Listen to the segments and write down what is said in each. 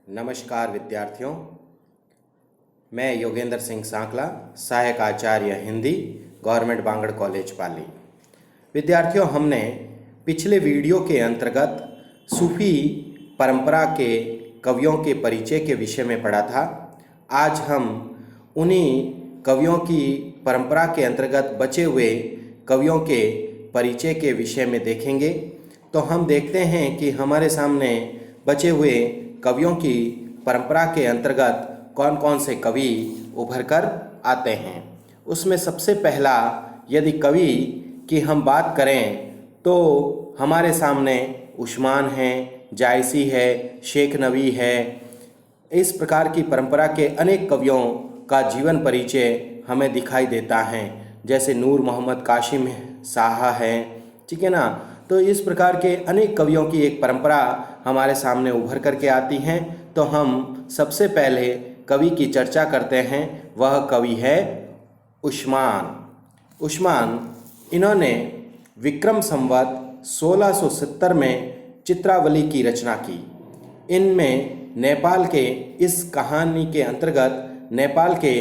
नमस्कार विद्यार्थियों, मैं योगेंद्र सिंह सांकला, सहायक आचार्य हिंदी, गवर्नमेंट बांगड़ कॉलेज पाली। विद्यार्थियों, हमने पिछले वीडियो के अंतर्गत सूफी परंपरा के कवियों के परिचय के विषय में पढ़ा था। आज हम उन्हीं कवियों की परंपरा के अंतर्गत बचे हुए कवियों के परिचय के विषय में देखेंगे। तो हम देखते हैं कि हमारे सामने बचे हुए कवियों की परंपरा के अंतर्गत कौन कौन से कवि उभर कर आते हैं। उसमें सबसे पहला यदि कवि की हम बात करें तो हमारे सामने उस्मान है, जायसी है, शेख नबी है। इस प्रकार की परंपरा के अनेक कवियों का जीवन परिचय हमें दिखाई देता है, जैसे नूर मोहम्मद काशिम साहा है, ठीक है ना। तो इस प्रकार के अनेक कवियों की एक परंपरा हमारे सामने उभर करके आती हैं। तो हम सबसे पहले कवि की चर्चा करते हैं, वह कवि है उस्मान। इन्होंने विक्रम संवत 1670 में चित्रावली की रचना की। इनमें नेपाल के इस कहानी के अंतर्गत नेपाल के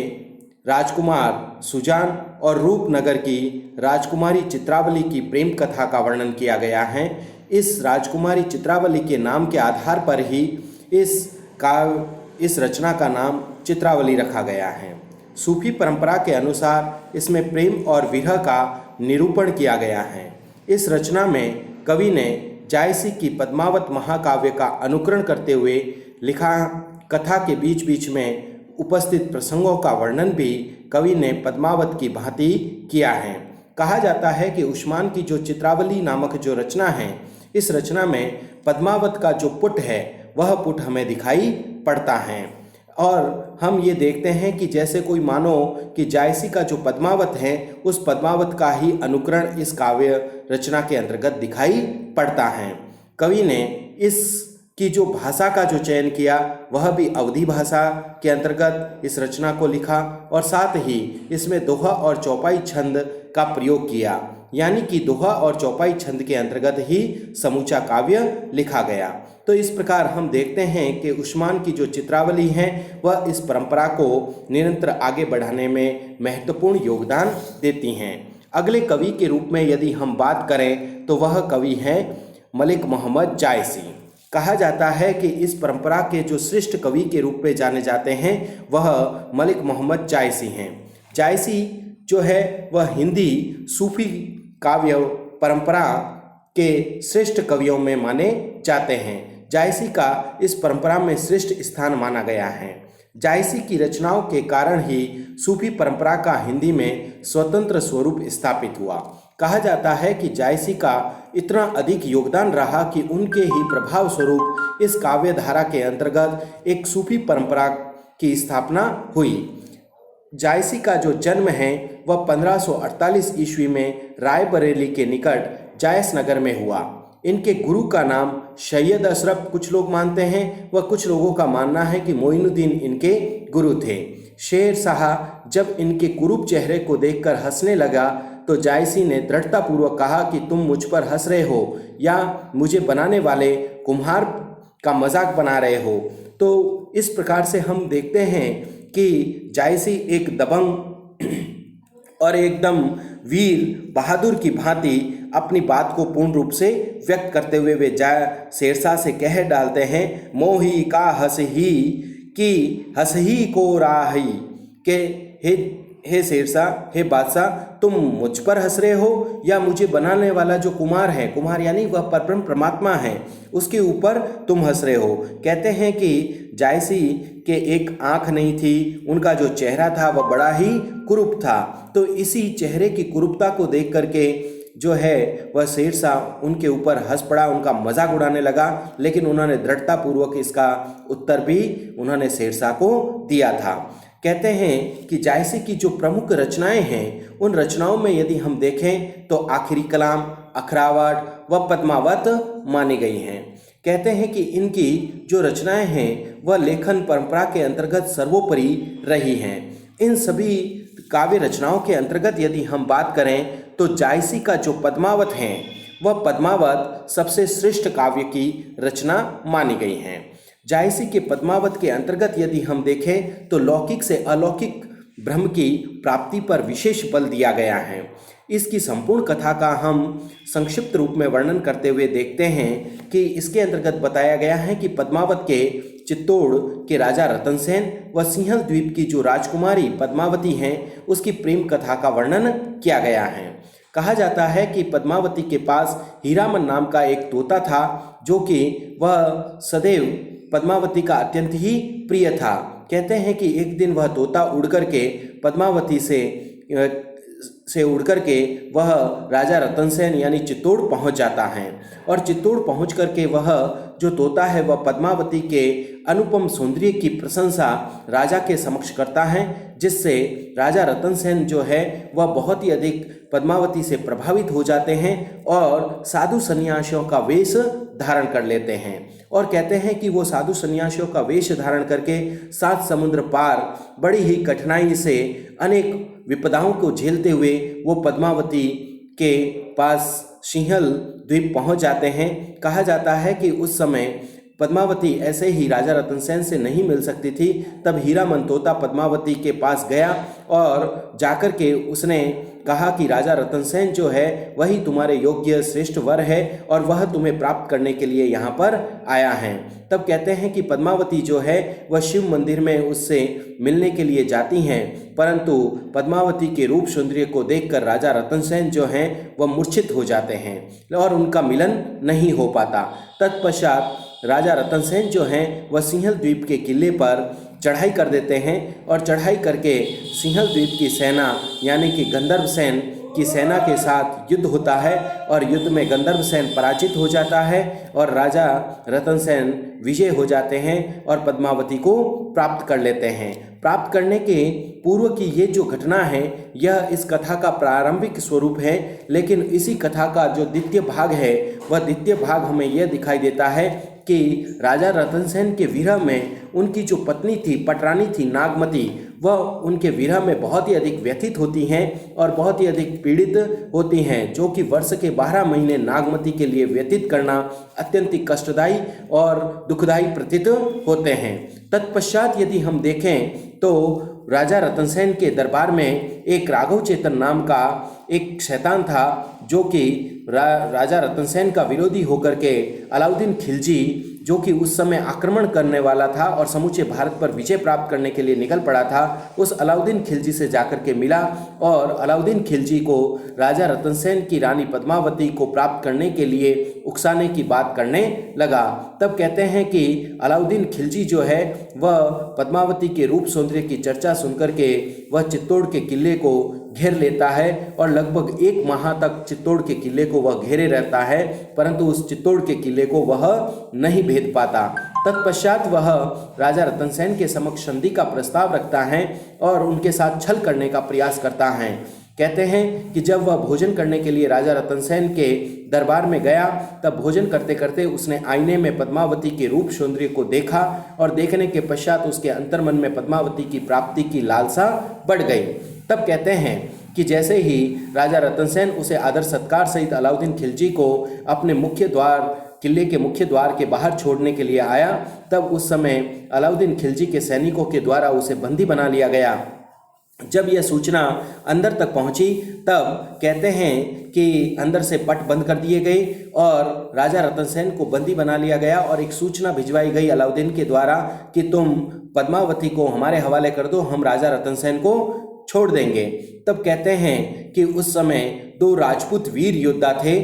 राजकुमार सुजान और रूपनगर की राजकुमारी चित्रावली की प्रेम कथा का वर्णन किया गया है। इस राजकुमारी चित्रावली के नाम के आधार पर ही इस रचना का नाम चित्रावली रखा गया है। सूफी परंपरा के अनुसार इसमें प्रेम और विरह का निरूपण किया गया है। इस रचना में कवि ने जायसी की पद्मावत महाकाव्य का अनुकरण करते हुए लिखा। कथा के बीच बीच में उपस्थित प्रसंगों का वर्णन भी कवि ने पद्मावत की भांति किया है। कहा जाता है कि उस्मान की जो चित्रावली नामक जो रचना है, इस रचना में पद्मावत का जो पुट है वह पुट हमें दिखाई पड़ता है। और हम ये देखते हैं कि जैसे कोई मानो कि जायसी का जो पद्मावत है, उस पद्मावत का ही अनुकरण इस काव्य रचना के अंतर्गत दिखाई पड़ता है। कवि ने इसकी जो भाषा का जो चयन किया वह भी अवधी भाषा के अंतर्गत इस रचना को लिखा, और साथ ही इसमें दोहा और चौपाई छंद का प्रयोग किया, यानी कि दोहा और चौपाई छंद के अंतर्गत ही समूचा काव्य लिखा गया। तो इस प्रकार हम देखते हैं कि उस्मान की जो चित्रावली है वह इस परंपरा को निरंतर आगे बढ़ाने में महत्वपूर्ण योगदान देती हैं। अगले कवि के रूप में यदि हम बात करें तो वह कवि हैं मलिक मोहम्मद जायसी। कहा जाता है कि इस परंपरा के जो श्रेष्ठ कवि के रूप में जाने जाते हैं वह मलिक मोहम्मद जायसी हैं। जायसी जो है वह हिंदी सूफी काव्य परंपरा के श्रेष्ठ कवियों में माने जाते हैं। जायसी का इस परंपरा में श्रेष्ठ स्थान माना गया है। जायसी की रचनाओं के कारण ही सूफी परंपरा का हिंदी में स्वतंत्र स्वरूप स्थापित हुआ। कहा जाता है कि जायसी का इतना अधिक योगदान रहा कि उनके ही प्रभाव स्वरूप इस काव्य धारा के अंतर्गत एक सूफी परंपरा की स्थापना हुई। जायसी का जो जन्म है वह 1548 ईस्वी में रायबरेली के निकट जायस नगर में हुआ। इनके गुरु का नाम सैयद अशरफ कुछ लोग मानते हैं, वह कुछ लोगों का मानना है कि मोइनुद्दीन इनके गुरु थे। शेर शाह जब इनके कुरूप चेहरे को देखकर हंसने लगा तो जायसी ने दृढ़तापूर्वक कहा कि तुम मुझ पर हंस रहे हो या मुझे बनाने वाले कुम्हार का मजाक बना रहे हो। तो इस प्रकार से हम देखते हैं कि जायसी एक दबंग और एकदम वीर बहादुर की भांति अपनी बात को पूर्ण रूप से व्यक्त करते हुए वे शेरशाह से कह डालते हैं, मोही का हंसही की हंसही को राही के हे शेरशाह, हे बादशाह, तुम मुझ पर हंस रहे हो या मुझे बनाने वाला जो कुमार है, कुमार यानी वह परब्रह्म परमात्मा है, उसके ऊपर तुम हंस रहे हो। कहते हैं कि जायसी के एक आंख नहीं थी, उनका जो चेहरा था वह बड़ा ही कुरूप था। तो इसी चेहरे की कुरूपता को देख करके जो है वह शेरशाह उनके ऊपर हंस पड़ा, उनका मजाक उड़ाने लगा, लेकिन उन्होंने दृढ़तापूर्वक इसका उत्तर भी उन्होंने शेरशाह को दिया था। कहते हैं कि जायसी की जो प्रमुख रचनाएं हैं उन रचनाओं में यदि हम देखें तो आखिरी कलाम, अखरावट व पद्मावत मानी गई हैं। कहते हैं कि इनकी जो रचनाएं हैं वह लेखन परंपरा के अंतर्गत सर्वोपरि रही हैं। इन सभी काव्य रचनाओं के अंतर्गत यदि हम बात करें तो जायसी का जो पद्मावत हैं वह पद्मावत सबसे श्रेष्ठ काव्य की रचना मानी गई हैं। जायसी के पद्मावत के अंतर्गत यदि हम देखें तो लौकिक से अलौकिक ब्रह्म की प्राप्ति पर विशेष बल दिया गया है। इसकी संपूर्ण कथा का हम संक्षिप्त रूप में वर्णन करते हुए देखते हैं कि इसके अंतर्गत बताया गया है कि पद्मावत के चित्तौड़ के राजा रतनसेन व सिंहल द्वीप की जो राजकुमारी पद्मावती हैं उसकी प्रेम कथा का वर्णन किया गया है। कहा जाता है कि पद्मावती के पास हीरामन नाम का एक तोता था जो कि वह सदैव पद्मावती का अत्यंत ही प्रिय था। कहते हैं कि एक दिन वह तोता उड़ करके पद्मावती से उड़ करके वह राजा रतनसेन यानी चित्तौड़ पहुंच जाता है और चित्तौड़ पहुंच करके वह जो तोता है वह पद्मावती के अनुपम सौंदर्य की प्रशंसा राजा के समक्ष करता है, जिससे राजा रतनसेन जो है वह बहुत ही अधिक पद्मावती से प्रभावित हो जाते हैं और साधु सन्यासियों का वेश धारण कर लेते हैं। और कहते हैं कि वो साधु सन्यासियों का वेश धारण करके 7 समुद्र पार बड़ी ही कठिनाई से अनेक विपदाओं को झेलते हुए वो पद्मावती के पास सिंहल द्वीप पहुंच जाते हैं। कहा जाता है कि उस समय पद्मावती ऐसे ही राजा रतनसेन से नहीं मिल सकती थी, तब हीरामन तोता पद्मावती के पास गया और जाकर के उसने कहा कि राजा रतनसेन जो है वही तुम्हारे योग्य श्रेष्ठ वर है और वह तुम्हें प्राप्त करने के लिए यहाँ पर आया है। तब कहते हैं कि पद्मावती जो है वह शिव मंदिर में उससे मिलने के लिए जाती हैं, परंतु पद्मावती के रूप सौंदर्य को देखकर राजा रतनसेन जो हैं वह मूर्छित हो जाते हैं और उनका मिलन नहीं हो पाता। तत्पश्चात राजा रतनसेन जो हैं वह सिंहल द्वीप के किले पर चढ़ाई कर देते हैं और चढ़ाई करके सिंहल द्वीप की सेना यानी कि गंधर्व सेन की सेना के साथ युद्ध होता है और युद्ध में गंधर्व सेन पराजित हो जाता है और राजा रतनसेन विजय हो जाते हैं और पद्मावती को प्राप्त कर लेते हैं। प्राप्त करने के पूर्व की ये जो घटना है यह इस कथा का प्रारंभिक स्वरूप है, लेकिन इसी कथा का जो द्वितीय भाग है वह द्वितीय भाग हमें यह दिखाई देता है कि राजा रतनसेन के विरह में उनकी जो पत्नी थी पटरानी थी नागमती, वह उनके विरह में बहुत ही अधिक व्यथित होती हैं और बहुत ही अधिक पीड़ित होती हैं, जो कि वर्ष के 12 महीने नागमती के लिए व्यतीत करना अत्यंत ही कष्टदायी और दुखदायी प्रतीत होते हैं। तत्पश्चात यदि हम देखें तो राजा रतनसेन के दरबार में एक राघव चेतन नाम का एक शैतान था जो कि राजा रतनसेन का विरोधी होकर के अलाउद्दीन खिलजी जो कि उस समय आक्रमण करने वाला था और समूचे भारत पर विजय प्राप्त करने के लिए निकल पड़ा था, उस अलाउद्दीन खिलजी से जाकर के मिला और अलाउद्दीन खिलजी को राजा रतनसेन की रानी पद्मावती को प्राप्त करने के लिए उकसाने की बात करने लगा। तब कहते हैं कि अलाउद्दीन खिलजी जो है वह पद्मावती के रूप सौंदर्य की चर्चा सुनकर के वह चित्तौड़ के किले को घेर लेता है और लगभग 1 माह तक चित्तौड़ के किले को वह घेरे रहता है, परंतु उस चित्तौड़ के किले को वह नहीं भेद पाता। तत्पश्चात वह राजा रतनसेन के समक्ष संधि का प्रस्ताव रखता है और उनके साथ छल करने का प्रयास करता है। कहते हैं कि जब वह भोजन करने के लिए राजा रतनसेन के दरबार में गया तब भोजन करते करते उसने आईने में पद्मावती के रूप सौंदर्य को देखा और देखने के पश्चात उसके अंतर्मन में पद्मावती की प्राप्ति की लालसा बढ़ गई। तब कहते हैं कि जैसे ही राजा रतनसेन उसे आदर सत्कार सहित अलाउद्दीन खिलजी को अपने मुख्य द्वार किले के मुख्य द्वार के बाहर छोड़ने के लिए आया, तब उस समय अलाउद्दीन खिलजी के सैनिकों के द्वारा उसे बंदी बना लिया गया। जब यह सूचना अंदर तक पहुंची तब कहते हैं कि अंदर से पट बंद कर दिए गए और राजा रतनसेन को बंदी बना लिया गया और एक सूचना भिजवाई गई अलाउद्दीन के द्वारा कि तुम पद्मावती को हमारे हवाले कर दो, हम राजा रतनसेन को छोड़ देंगे। तब कहते हैं कि उस समय 2 राजपूत वीर योद्धा थे,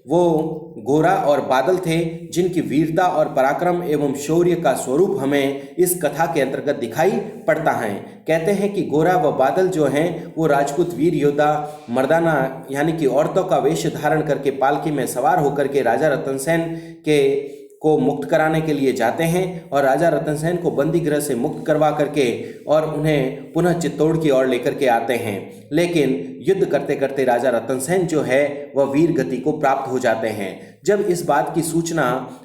वो गोरा और बादल थे, जिनकी वीरता और पराक्रम एवं शौर्य का स्वरूप हमें इस कथा के अंतर्गत दिखाई पड़ता है। कहते हैं कि गोरा व बादल जो हैं वो राजपूत वीर योद्धा मर्दाना यानी कि औरतों का वेश धारण करके पालकी में सवार होकर के राजा रतनसेन को मुक्त कराने के लिए जाते हैं और राजा रतनसेन को बंदी गृह से मुक्त करवा करके और उन्हें पुनः चित्तौड़ की ओर लेकर के आते हैं। लेकिन युद्ध करते करते राजा रतनसेन जो है वह वीर गति को प्राप्त हो जाते हैं। जब इस बात की सूचना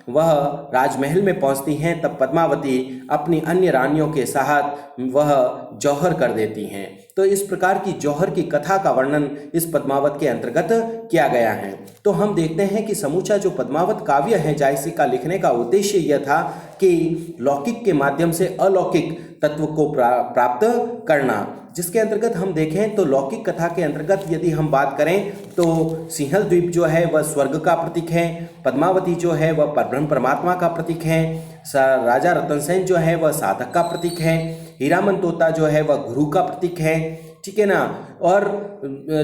वह राजमहल में पहुंचती हैं तब पद्मावती अपनी अन्य रानियों के साथ वह जौहर कर देती हैं। तो इस प्रकार की जौहर की कथा का वर्णन इस पद्मावत के अंतर्गत किया गया है। तो हम देखते हैं कि समूचा जो पद्मावत काव्य है जायसी का लिखने का उद्देश्य यह था कि लौकिक के माध्यम से अलौकिक तत्व को प्राप्त करना, जिसके अंतर्गत हम देखें तो लौकिक कथा के अंतर्गत यदि हम बात करें तो सिंहल द्वीप जो है वह स्वर्ग का प्रतीक है, पद्मावती जो है वह परब्रह्म परमात्मा का प्रतीक है, राजा रतन सेन जो है वह साधक का प्रतीक है, हीरामन तोता जो है वह गुरु का प्रतीक है, ठीक है ना, और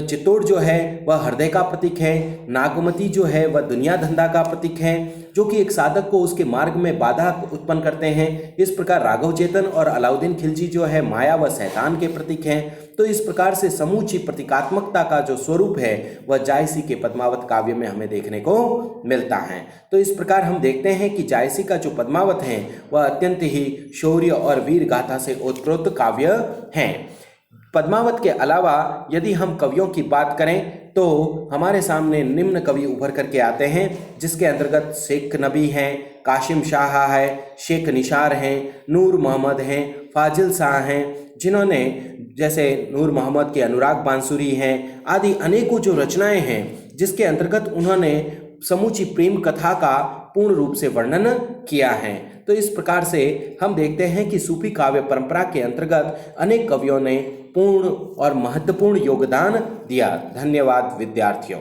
चित्तौड़ जो है वह हृदय का प्रतीक है, नागमती जो है वह दुनिया धंधा का प्रतीक है, जो कि एक साधक को उसके मार्ग में बाधा उत्पन्न करते हैं। इस प्रकार राघव चेतन और अलाउद्दीन खिलजी जो है माया व शैतान के प्रतीक हैं। तो इस प्रकार से समूची प्रतीकात्मकता का जो स्वरूप है वह जायसी के पद्मावत काव्य में हमें देखने को मिलता है। तो इस प्रकार हम देखते हैं कि जायसी का जो पद्मावत है वह अत्यंत ही शौर्य और वीर गाथा से ओतप्रोत काव्य हैं। पद्मावत के अलावा यदि हम कवियों की बात करें तो हमारे सामने निम्न कवि उभर करके आते हैं, जिसके अंतर्गत शेख नबी हैं, काशिम शाह है, शेख निशार हैं, नूर मोहम्मद हैं, फाजिल शाह हैं, जिन्होंने जैसे नूर मोहम्मद के अनुराग बांसुरी हैं आदि अनेकों जो रचनाएं हैं, जिसके अंतर्गत उन्होंने समूची प्रेम कथा का पूर्ण रूप से वर्णन किया है। तो इस प्रकार से हम देखते हैं कि सूफी काव्य परंपरा के अंतर्गत अनेक कवियों ने पूर्ण और महत्वपूर्ण योगदान दिया। धन्यवाद विद्यार्थियों।